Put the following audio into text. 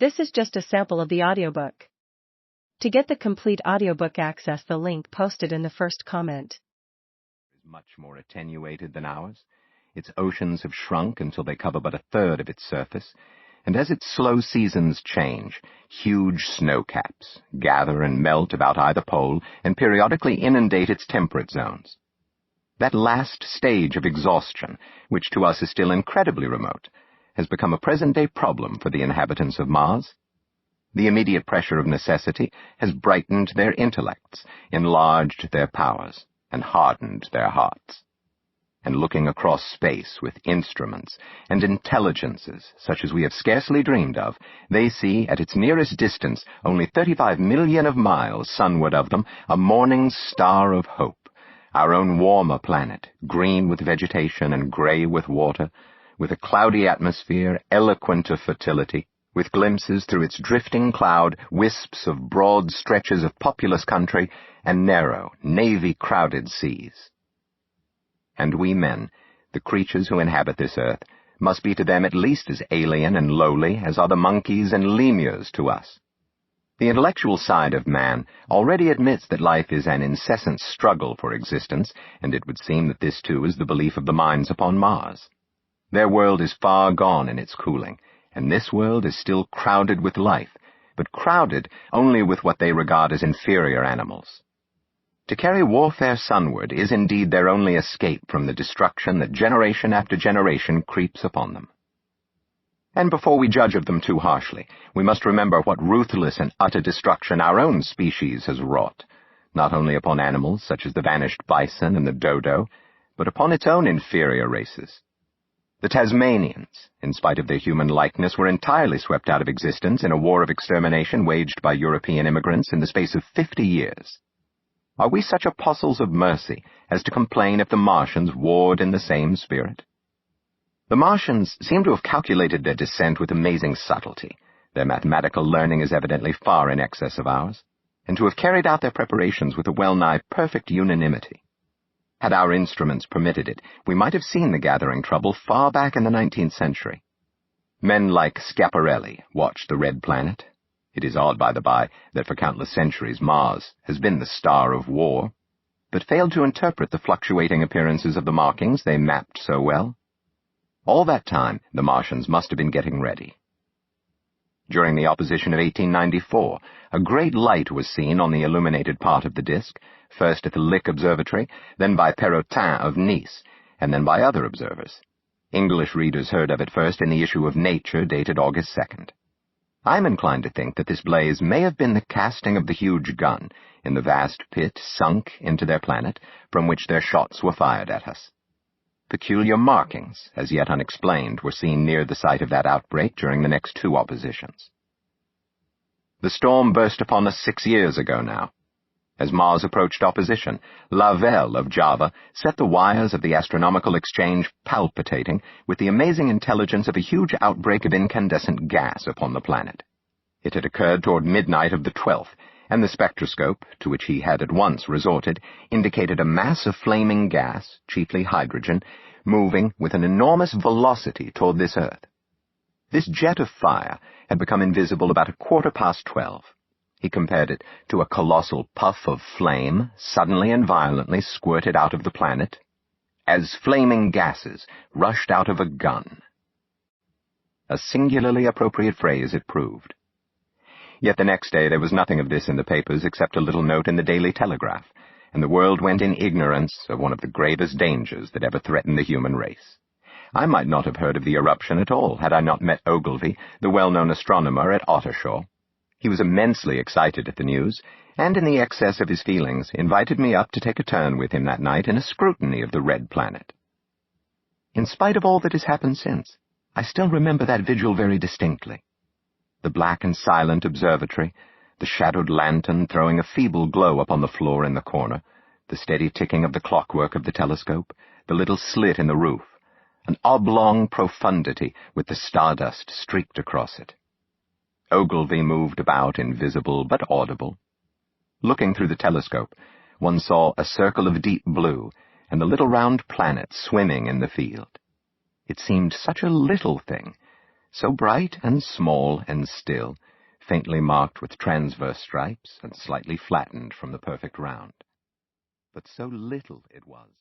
This is just a sample of the audiobook. To get the complete audiobook, access the link posted in the first comment. Is much more attenuated than ours. Its oceans have shrunk until they cover but a third of its surface, and as its slow seasons change, huge snowcaps gather and melt about either pole and periodically inundate its temperate zones. That last stage of exhaustion, which to us is still incredibly remote, has become a present-day problem for the inhabitants of Mars. The immediate pressure of necessity has brightened their intellects, enlarged their powers, and hardened their hearts. And looking across space with instruments and intelligences such as we have scarcely dreamed of, they see at its nearest distance, only 35 million of miles sunward of them, a morning star of hope, our own warmer planet, green with vegetation and gray with water, with a cloudy atmosphere eloquent of fertility, with glimpses through its drifting cloud, wisps of broad stretches of populous country, and narrow, navy-crowded seas. And we men, the creatures who inhabit this earth, must be to them at least as alien and lowly as are the monkeys and lemurs to us. The intellectual side of man already admits that life is an incessant struggle for existence, and it would seem that this too is the belief of the minds upon Mars. Their world is far gone in its cooling, and this world is still crowded with life, but crowded only with what they regard as inferior animals. To carry warfare sunward is indeed their only escape from the destruction that generation after generation creeps upon them. And before we judge of them too harshly, we must remember what ruthless and utter destruction our own species has wrought, not only upon animals such as the vanished bison and the dodo, but upon its own inferior races. The Tasmanians, in spite of their human likeness, were entirely swept out of existence in a war of extermination waged by European immigrants in the space of 50 years. Are we such apostles of mercy as to complain if the Martians warred in the same spirit? The Martians seem to have calculated their descent with amazing subtlety. Their mathematical learning is evidently far in excess of ours, and to have carried out their preparations with a well-nigh perfect unanimity. Had our instruments permitted it, we might have seen the gathering trouble far back in the 19th century. Men like Schiaparelli watched the red planet. It is odd, by the by, that for countless centuries Mars has been the star of war, but failed to interpret the fluctuating appearances of the markings they mapped so well. All that time, the Martians must have been getting ready. During the opposition of 1894, a great light was seen on the illuminated part of the disk, first at the Lick Observatory, then by Perrotin of Nice, and then by other observers. English readers heard of it first in the issue of Nature dated August 2nd. I'm inclined to think that this blaze may have been the casting of the huge gun in the vast pit sunk into their planet from which their shots were fired at us. Peculiar markings, as yet unexplained, were seen near the site of that outbreak during the next two oppositions. The storm burst upon us 6 years ago now. As Mars approached opposition, Lavelle of Java set the wires of the astronomical exchange palpitating with the amazing intelligence of a huge outbreak of incandescent gas upon the planet. It had occurred toward midnight of the 12th, and the spectroscope, to which he had at once resorted, indicated a mass of flaming gas, chiefly hydrogen, moving with an enormous velocity toward this Earth. This jet of fire had become invisible about 12:15. He compared it to a colossal puff of flame suddenly and violently squirted out of the planet, as flaming gases rushed out of a gun. A singularly appropriate phrase it proved. Yet the next day there was nothing of this in the papers except a little note in the Daily Telegraph, and the world went in ignorance of one of the gravest dangers that ever threatened the human race. I might not have heard of the eruption at all had I not met Ogilvy, the well-known astronomer at Ottershaw. He was immensely excited at the news, and in the excess of his feelings invited me up to take a turn with him that night in a scrutiny of the red planet. In spite of all that has happened since, I still remember that vigil very distinctly. The black and silent observatory, the shadowed lantern throwing a feeble glow upon the floor in the corner, the steady ticking of the clockwork of the telescope, the little slit in the roof, an oblong profundity with the stardust streaked across it. Ogilvy moved about, invisible but audible. Looking through the telescope, one saw a circle of deep blue and the little round planet swimming in the field. It seemed such a little thing, so bright and small and still, faintly marked with transverse stripes and slightly flattened from the perfect round. But so little it was.